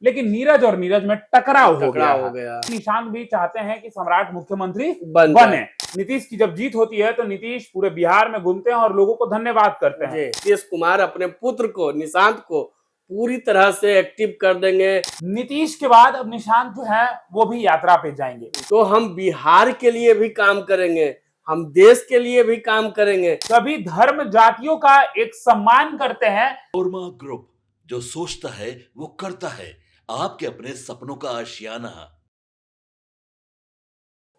लेकिन नीरज और नीरज में टकराव हो गया। निशांत भी चाहते हैं कि सम्राट मुख्यमंत्री बने। नीतीश की जब जीत होती है तो नीतीश पूरे बिहार में घूमते हैं और लोगों को धन्यवाद करते हैं। नीतीश कुमार अपने पुत्र को, निशांत को पूरी तरह से एक्टिव कर देंगे। नीतीश के बाद अब निशांत जो है वो भी यात्रा पे जाएंगे। तो हम बिहार के लिए भी काम करेंगे, हम देश के लिए भी काम करेंगे। सभी धर्म जातियों का एक सम्मान करते हैं। कोरमा ग्रुप, जो सोचता है वो करता है, आपके अपने सपनों का आशियाना।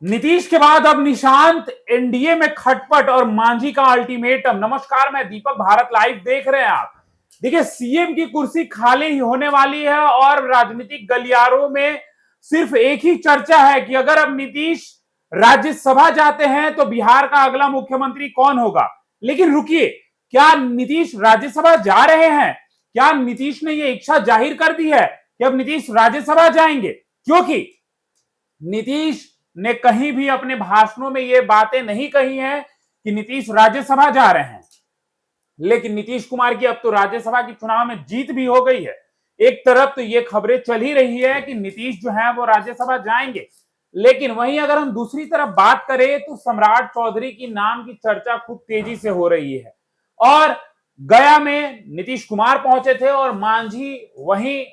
नीतीश के बाद अब निशांत, एनडीए में खटपट और मांझी का अल्टीमेटम। नमस्कार, मैं दीपक, भारत लाइव देख रहे हैं आप। देखिए, सीएम की कुर्सी खाली ही होने वाली है और राजनीतिक गलियारों में सिर्फ एक ही चर्चा है कि अगर अब नीतीश राज्यसभा जाते हैं तो बिहार का अगला मुख्यमंत्री कौन होगा। लेकिन रुकिए, क्या नीतीश राज्यसभा जा रहे हैं? क्या नीतीश ने यह इच्छा जाहिर कर दी है कि अब नीतीश राज्यसभा जाएंगे? क्योंकि नीतीश ने कहीं भी अपने भाषणों में ये बातें नहीं कही हैं कि नीतीश राज्यसभा जा रहे हैं। लेकिन नीतीश कुमार की अब तो राज्यसभा की चुनाव में जीत भी हो गई है। एक तरफ तो ये खबरें चल ही रही है कि नीतीश जो है वो राज्यसभा जाएंगे, लेकिन वहीं अगर हम दूसरी तरफ बात करें तो सम्राट चौधरी की नाम की चर्चा खूब तेजी से हो रही है। और गया में नीतीश कुमार पहुंचे थे और मांझी वहीं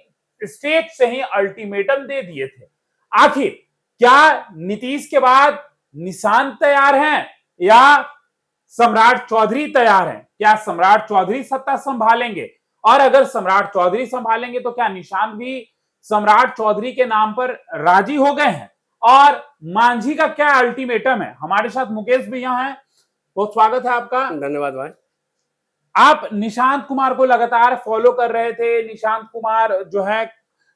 स्टेज से ही अल्टीमेटम दे दिए थे। आखिर क्या नीतीश के बाद निशांत तैयार हैं या सम्राट चौधरी तैयार हैं? क्या सम्राट चौधरी सत्ता संभालेंगे? और अगर सम्राट चौधरी संभालेंगे तो क्या निशांत भी सम्राट चौधरी के नाम पर राजी हो गए हैं? और मांझी का क्या अल्टीमेटम है? हमारे साथ मुकेश भी यहां हैं, बहुत स्वागत है आपका। धन्यवाद भाई। आप निशांत कुमार को लगातार फॉलो कर रहे थे। निशांत कुमार जो है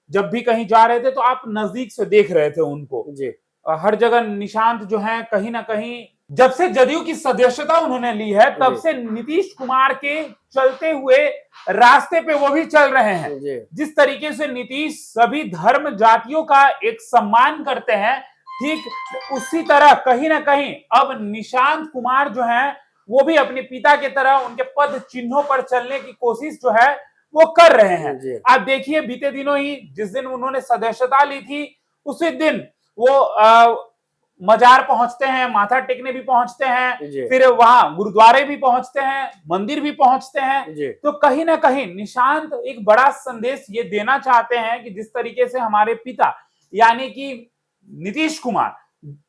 जब भी कहीं जा रहे थे तो आप नजदीक से देख रहे थे उनको जी। हर जगह निशांत जो है कहीं ना कहीं, जब से जदयू की सदस्यता उन्होंने ली है तब से नीतीश कुमार के चलते हुए रास्ते पे वो भी चल रहे हैं। जिस तरीके से नीतीश सभी धर्म जातियों का एक सम्मान करते हैं, ठीक उसी तरह कहीं ना कहीं अब निशांत कुमार जो है वो भी अपने पिता की तरह उनके पद चिन्हों पर चलने की कोशिश जो है वो कर रहे हैं। आप देखिए, बीते दिनों ही जिस दिन उन्होंने सदस्यता ली थी उसी दिन वो मजार पहुंचते हैं, माथा टेकने भी पहुंचते हैं, फिर वहां गुरुद्वारे भी पहुंचते हैं, मंदिर भी पहुंचते हैं। तो कहीं ना कहीं निशांत एक बड़ा संदेश ये देना चाहते हैं कि जिस तरीके से हमारे पिता यानी कि नीतीश कुमार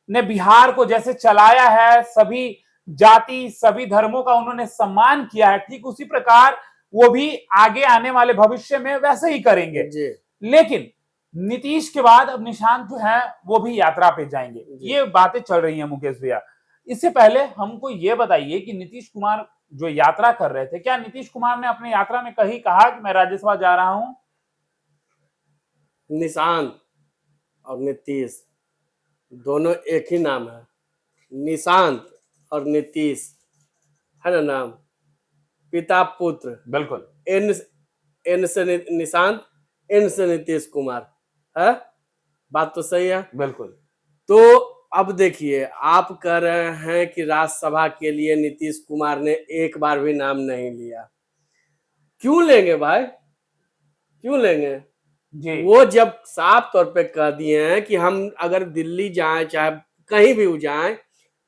ने बिहार को जैसे चलाया है, सभी जाति सभी धर्मों का उन्होंने सम्मान किया है, ठीक उसी प्रकार वो भी आगे आने वाले भविष्य में वैसे ही करेंगे। लेकिन नीतीश के बाद अब निशांत जो है वो भी यात्रा पे जाएंगे, ये बातें चल रही हैं मुकेश भैया। इससे पहले हमको ये बताइए कि नीतीश कुमार जो यात्रा कर रहे थे, क्या नीतीश कुमार ने अपने यात्रा में कहीं कहा कि मैं राज्यसभा जा रहा हूं? निशांत और नीतीश दोनों एक ही नाम है, निशांत और नीतीश है ना नाम, पिता पुत्र। बिल्कुल। एन से निशांत, एन से नीतीश कुमार है, बात तो सही है। बिल्कुल। तो अब देखिए, आप कह रहे हैं कि राज्यसभा के लिए नीतीश कुमार ने एक बार भी नाम नहीं लिया। क्यों लेंगे भाई, क्यों लेंगे जी? वो जब साफ तौर पे कह दिए हैं कि हम अगर दिल्ली जाएं चाहे कहीं भी जाएं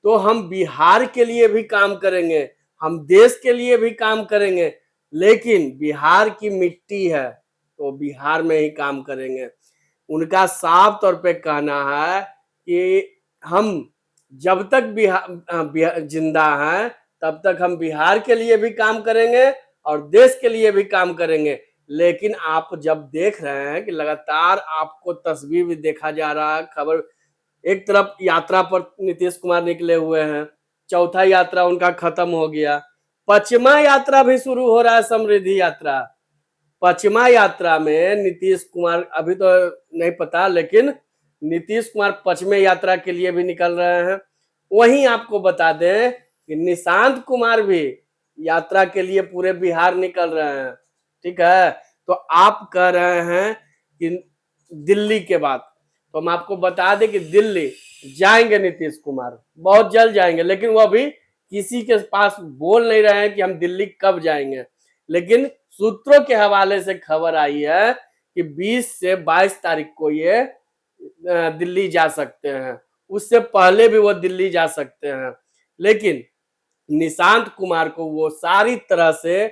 तो हम बिहार के लिए भी काम करेंगे, हम देश के लिए भी काम करेंगे, लेकिन बिहार की मिट्टी है तो बिहार में ही काम करेंगे। उनका साफ तौर पे कहना है कि हम जब तक बिहार जिंदा हैं तब तक हम बिहार के लिए भी काम करेंगे और देश के लिए भी काम करेंगे। लेकिन आप जब देख रहे हैं कि लगातार आपको तस्वीर भी देखा जा रहा है, खबर एक तरफ यात्रा पर नीतीश कुमार निकले हुए हैं, चौथा यात्रा उनका खत्म हो गया, पश्चिमा यात्रा भी शुरू हो रहा है, समृद्धि यात्रा। पश्चिमा यात्रा में नीतीश कुमार अभी तो नहीं पता, लेकिन नीतीश कुमार पश्चिमी यात्रा के लिए भी निकल रहे हैं। वहीं आपको बता दें कि निशांत कुमार भी यात्रा के लिए पूरे बिहार निकल रहे हैं, ठीक है। तो आप कह रहे हैं कि दिल्ली के बाद, तो हम आपको बता दें कि दिल्ली जाएंगे नीतीश कुमार, बहुत जल्द जाएंगे, लेकिन वो अभी किसी के पास बोल नहीं रहे हैं कि हम दिल्ली कब जाएंगे। लेकिन सूत्रों के हवाले से खबर आई है कि 20 से 22 तारीख को ये दिल्ली जा सकते हैं, उससे पहले भी वो दिल्ली जा सकते हैं। लेकिन निशांत कुमार को वो सारी तरह से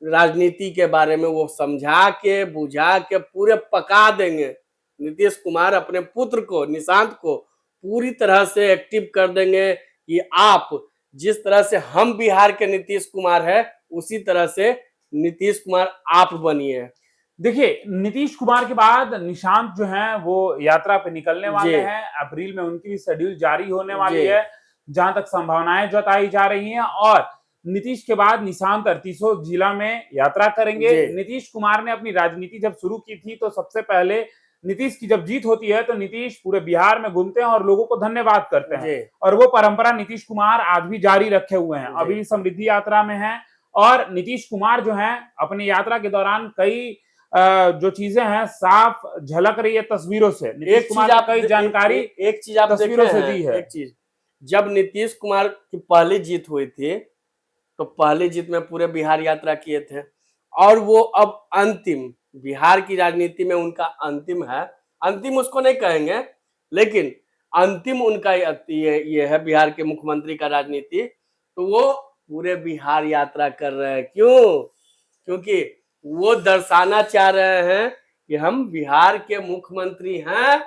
राजनीति के बारे में वो समझा के बुझा के पूरे पका देंगे। नीतीश कुमार अपने पुत्र को, निशांत को पूरी तरह से एक्टिव कर देंगे कि आप जिस तरह से हम बिहार के नीतीश कुमार है, उसी तरह से नीतीश कुमार आप बनिए। देखिए, नीतीश कुमार के बाद निशांत जो हैं वो यात्रा पे निकलने वाले जी। हैं। अप्रैल में उनकी भी शेड्यूल जारी होने वाली जी। है, जहां तक संभावनाएं जताई जा रही हैं। और नीतीश के बाद निशांत अड़तीसों जिला में यात्रा करेंगे। जी। नीतीश कुमार ने अपनी राजनीति जब शुरू की थी तो सबसे पहले नीतीश की जब जीत होती है तो नीतीश पूरे बिहार में घूमते हैं और लोगों को धन्यवाद करते हैं। जी। और वो परंपरा नीतीश कुमार आज भी जारी रखे हुए हैं। जी। अभी समृद्धि यात्रा में है और नीतीश कुमार जो है अपनी यात्रा के दौरान कई जो चीजें हैं साफ झलक रही है तस्वीरों से। नीतीश कुमार ने कई जानकारी एक चीज आप तस्वीरों देखे से हैं, दी है। एक चीज, जब नीतीश कुमार की पहली जीत हुई थी तो पहली जीत में पूरे बिहार यात्रा किए थे, और वो अब अंतिम बिहार की राजनीति में उनका अंतिम है, अंतिम उसको नहीं कहेंगे लेकिन अंतिम उनका ये है बिहार के मुख्यमंत्री का राजनीति। तो वो पूरे बिहार यात्रा कर रहे हैं। क्यों? क्योंकि वो दर्शाना चाह रहे हैं कि हम बिहार के मुख्यमंत्री हैं,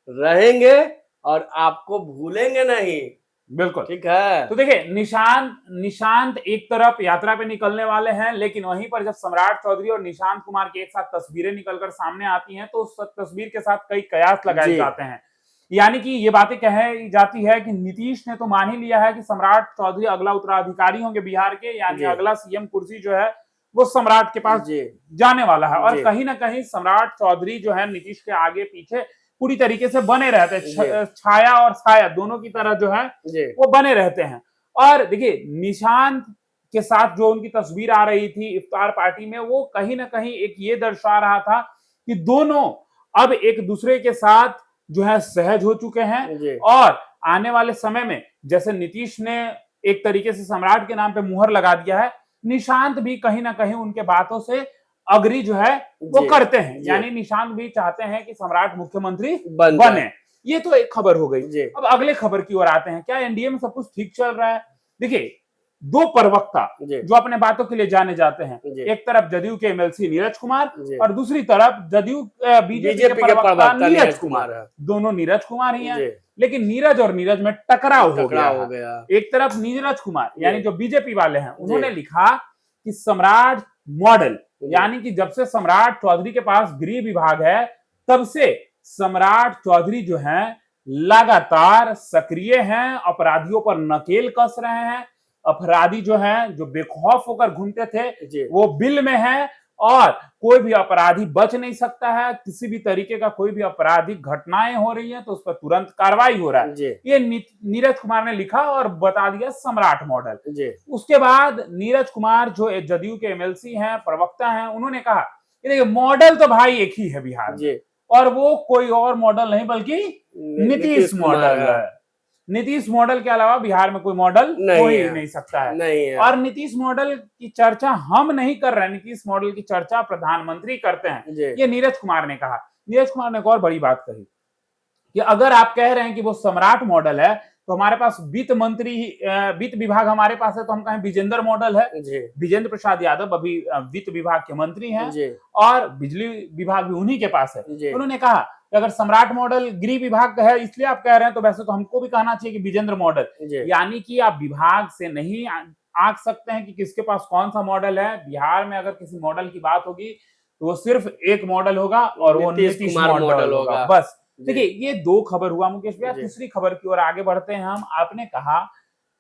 रहेंगे और आपको भूलेंगे नहीं। बिल्कुल ठीक है। तो देखिए, निशांत एक तरफ यात्रा पे निकलने वाले हैं, लेकिन वहीं पर जब सम्राट चौधरी और निशांत कुमार की एक साथ तस्वीरें निकलकर सामने आती हैं तो उस तस्वीर के साथ कई कयास लगाए जाते हैं। यानी कि ये बातें कही जाती है कि नीतीश ने तो मान ही लिया है कि सम्राट चौधरी अगला उत्तराधिकारी होंगे बिहार के, यानी अगला सीएम कुर्सी जो है वो सम्राट के पास जाने वाला है। और कहीं ना कहीं सम्राट चौधरी जो है नीतीश के आगे पीछे पूरी तरीके से बने रहते हैं, छाया और साया दोनों की तरह जो है वो बने रहते हैं। और देखिए, निशांत के साथ जो उनकी तस्वीर आ रही थी इफ्तार पार्टी में, वो कहीं ना कहीं एक ये दर्शा रहा था कि दोनों अब एक दूसरे के साथ जो है सहज हो चुके हैं। और आने वाले समय में जैसे नीतीश ने एक तरीके से सम्राट के नाम पे मुहर लगा दिया है, निशांत भी कहीं ना कहीं उनके बातों से अग्री जो है वो करते हैं। यानी निशांत भी चाहते हैं कि सम्राट मुख्यमंत्री बने। ये तो एक खबर हो गई। अब अगले खबर की ओर आते हैं। क्या एनडीए में सब कुछ ठीक चल रहा है? देखिए, दो प्रवक्ता जो अपने बातों के लिए जाने जाते हैं, एक तरफ जदयू के एमएलसी नीरज कुमार और दूसरी तरफ जदयू बीजेपी के प्रवक्ता नीरज कुमार। दोनों नीरज कुमार ही हैं, लेकिन नीरज और नीरज में टकराव हो गया। एक तरफ नीरज कुमार यानी जो बीजेपी वाले हैं, उन्होंने लिखा कि सम्राट मॉडल, यानी कि जब से सम्राट चौधरी के पास गृह विभाग है तब से सम्राट चौधरी जो है लगातार सक्रिय हैं, अपराधियों पर नकेल कस रहे हैं। अपराधी जो हैं, जो बेखौफ होकर घूमते थे, वो बिल में है और कोई भी अपराधी बच नहीं सकता है। किसी भी तरीके का कोई भी आपराधिक घटनाएं हो रही हैं तो उस पर तुरंत कार्रवाई हो रहा है। ये नीरज कुमार ने लिखा और बता दिया सम्राट मॉडल। उसके बाद नीरज कुमार जो जदयू के एमएलसी हैं, प्रवक्ता हैं, उन्होंने कहा कि देखिए, मॉडल तो भाई एक ही है बिहार में, और वो कोई और मॉडल नहीं बल्कि नीतीश मॉडल है। नीतीश मॉडल के अलावा बिहार में कोई मॉडल हो ही नहीं सकता है। और नीतीश मॉडल की चर्चा हम नहीं कर रहे हैं, नीतीश मॉडल की चर्चा प्रधानमंत्री करते हैं, ये नीरज कुमार ने कहा। नीरज कुमार ने एक और बड़ी बात कही कि अगर आप कह रहे हैं कि वो सम्राट मॉडल है तो हमारे पास वित्त विभाग हमारे पास है, तो हम कहें विजेंद्र मॉडल है। विजेंद्र प्रसाद यादव अभी वित्त विभाग के मंत्री हैं और बिजली विभाग भी उन्हीं के पास है। उन्होंने कहा कि अगर सम्राट मॉडल गृह विभाग का है इसलिए आप कह रहे हैं, तो वैसे तो हमको भी कहना चाहिए कि विजेंद्र मॉडल। यानी कि आप विभाग से नहीं आंक सकते हैं कि किसके पास कौन सा मॉडल है। बिहार में अगर किसी मॉडल की बात होगी तो वो सिर्फ एक मॉडल होगा और वो नीतीश मॉडल होगा, बस। देखिए, ये दो खबर हुआ मुकेश भैया। तीसरी खबर की ओर आगे बढ़ते हैं हम। आपने कहा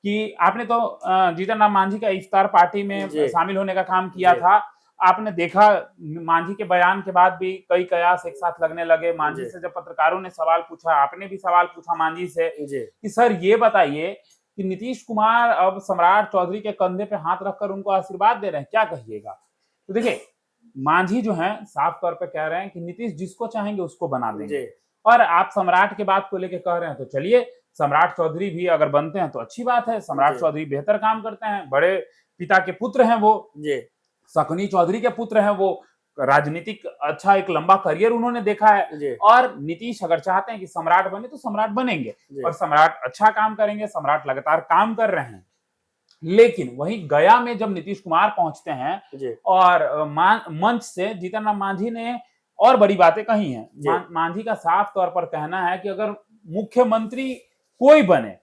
कि आपने तो जीतन राम मांझी का इफ्तार पार्टी में शामिल होने का काम किया था। आपने देखा मांझी के बयान के बाद भी कई कयास एक साथ लगने लगे। मांझी से जब पत्रकारों ने सवाल पूछा, आपने भी सवाल पूछा मांझी से कि सर ये बताइए कि नीतीश कुमार अब सम्राट चौधरी के कंधे पे हाथ रखकर उनको आशीर्वाद दे रहे हैं, क्या कहिएगा? तो देखिए, मांझी जो है साफ तौर पे कह रहे हैं कि नीतीश जिसको चाहेंगे उसको बना देंगे। और आप सम्राट के बात को लेकर कह रहे हैं तो चलिए, सम्राट चौधरी भी अगर बनते हैं तो अच्छी बात है। सम्राट चौधरी बेहतर काम करते हैं, बड़े पिता के पुत्र हैं वो, शकुनी चौधरी के पुत्र हैं वो, राजनीतिक अच्छा एक लंबा करियर उन्होंने देखा है। जी और नीतीश अगर चाहते हैं कि सम्राट बने तो सम्राट बनेंगे, जी और सम्राट अच्छा काम करेंगे, सम्राट लगातार काम कर रहे हैं। लेकिन वहीं गया में जब नीतीश कुमार पहुंचते हैं जी और मंच से जीतन राम मांझी ने और बड़ी बातें कही हैं। जी मांझी का साफ तौर पर कहना है कि अगर मुख्यमंत्री कोई बने,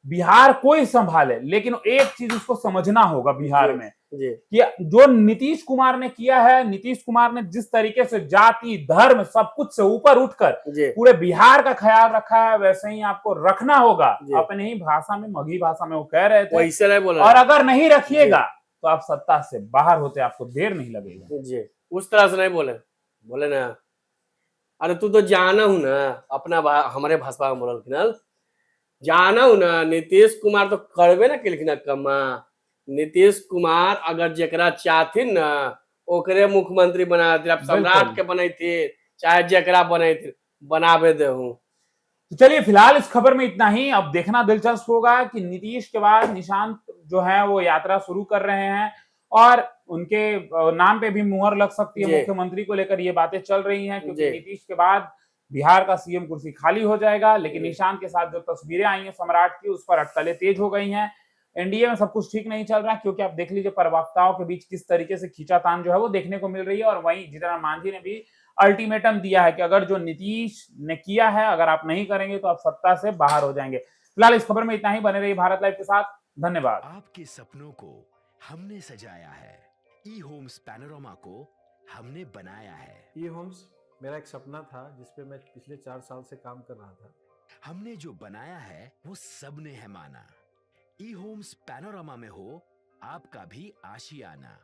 बिहार कोई संभाले, लेकिन एक चीज उसको समझना होगा बिहार जी में जी कि जो नीतीश कुमार ने किया है, नीतीश कुमार ने जिस तरीके से जाति धर्म सब कुछ से ऊपर उठकर जी पूरे बिहार का ख्याल रखा है, वैसे ही आपको रखना होगा। जी अपने ही भाषा में, मगही भाषा में वो कह रहे थे। वैसे नहीं बोला और अगर नहीं रखिएगा तो आप सत्ता से बाहर होते आपको देर नहीं लगेगा। जी, उस तरह से नहीं बोले, बोले ना अरे तू तो जाना हूं ना अपना हमारे भाषा में बोलल किनल जाना हूं ना नीतीश कुमार तो करबे ना केलखिन ना कमा। नीतीश कुमार अगर जेकरा चाहथिन ना ओकरे मुख्यमंत्री बना दे, आप सम्राट के बनैथे चाहे जेकरा बनैथे बनावे देहूं। तो चलिए फिलहाल इस खबर में इतना ही। अब देखना दिलचस्प होगा कि नीतीश के बाद निशांत जो है वो यात्रा शुरू कर रहे हैं और उनके नाम पे भी मुहर लग सकती है। जी मुख्यमंत्री को लेकर ये बातें चल रही हैं, क्योंकि जी नीतीश के बाद बिहार का सीएम कुर्सी खाली हो जाएगा। लेकिन जी निशांत के साथ जो तस्वीरें आई हैं सम्राट की, उस पर अटकलें तेज हो गई हैं। एनडीए में सब कुछ ठीक नहीं चल रहा, क्योंकि आप देख लीजिए प्रवक्ताओं के बीच किस तरीके से खींचातान जो है वो देखने को मिल रही है। और वहीं जीतन राम मांझी ने भी अल्टीमेटम दिया है कि अगर जो नीतीश ने किया है, अगर आप नहीं करेंगे तो आप सत्ता से बाहर हो जाएंगे। फिलहाल इस खबर में इतना ही। बने रहिए भारत लाइव के साथ। धन्यवाद। आपके सपनों को हमने सजाया है, ई होम्स पैनोरामा को हमने बनाया है। ई होम्स मेरा एक सपना था जिस पे मैं पिछले 4 साल से काम कर रहा था। हमने जो बनाया है वो सबने है माना। ई होम्स पैनोरामा में हो आपका भी आशियाना।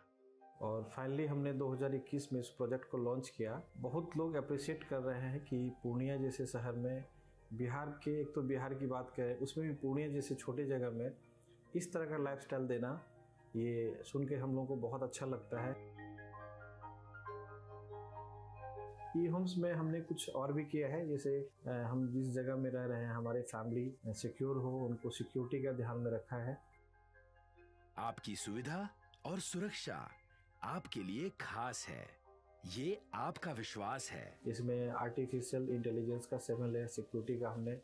और फाइनली हमने 2021 में इस प्रोजेक्ट को लॉन्च किया। बहुत लोग अप्रिशिएट कर रहे हैं कि पूर्णिया जैसे शहर में, बिहार के, एक तो बिहार की बात करें उसमें भी पूर्णिया जैसे छोटे जगह में इस तरह का लाइफस्टाइल देना, ये सुन के हम लोगों को बहुत अच्छा लगता है। ई होम्स में हमने कुछ और भी किया है, जैसे हम जिस जगह में रह रहे हैं हमारे फैमिली सिक्योर हो, उनको सिक्योरिटी का ध्यान में रखा है। आपकी सुविधा और सुरक्षा आपके लिए खास है, ये आपका विश्वास है। इसमें आर्टिफिशियल इंटेलिजेंस का 7 लेयर सिक्योरिटी का हमने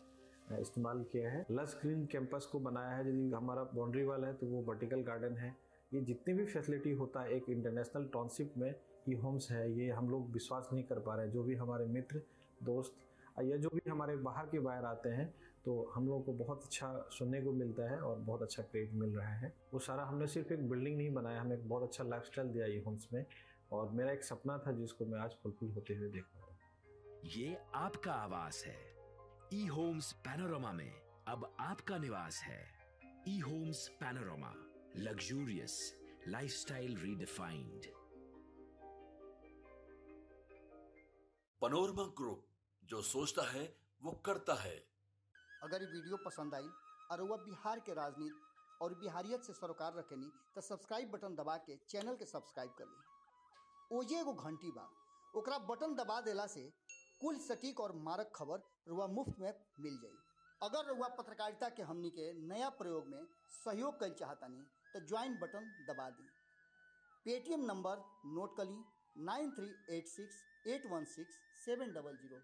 इस्तेमाल किया है। लस ग्रीन कैंपस को बनाया है। यदि हमारा बाउंड्री वाल है तो वो वर्टिकल गार्डन है। ये जितनी भी फैसिलिटी होता है एक इंटरनेशनल टाउनशिप में ई होम्स है, ये हम लोग विश्वास नहीं कर पा रहे हैं। जो भी हमारे मित्र दोस्त या जो भी हमारे बाहर के बाहर आते हैं तो हम लोगों को बहुत अच्छा सुनने को मिलता है और बहुत अच्छा क्रेडिट मिल रहा है। वो सारा हमने सिर्फ एक बिल्डिंग नहीं बनाया, हमें एक बहुत अच्छा लाइफस्टाइल दिया ई होम्स में, और मेरा एक सपना था जिसको मैं आज फुलफिल होते हुए देख रहा हूँ। ये आपका आवास है। ई होम्स पैनोरामा में अब आपका निवास है। E homes Panorama, luxurious lifestyle redefined. Panorama group, जो सोचता है वो करता है। अगर ये वीडियो पसंद आई और वह बिहार के राजनीति और बिहारियत से सरोकार रखेनी तो सब्सक्राइब बटन दबा के चैनल के सब्सक्राइब कर ली। ओजे एगो घंटी बा, ओकरा बटन दबा देला से कुल सटीक और मारक खबर रुआ मुफ्त में मिल जाई। अगर रुआ पत्रकारिता के हमनी के नया प्रयोग में सहयोग कर चाहतानी तो ज्वाइन बटन दबा दी। पेटीएम नंबर नोट कर ली 9386 816 700।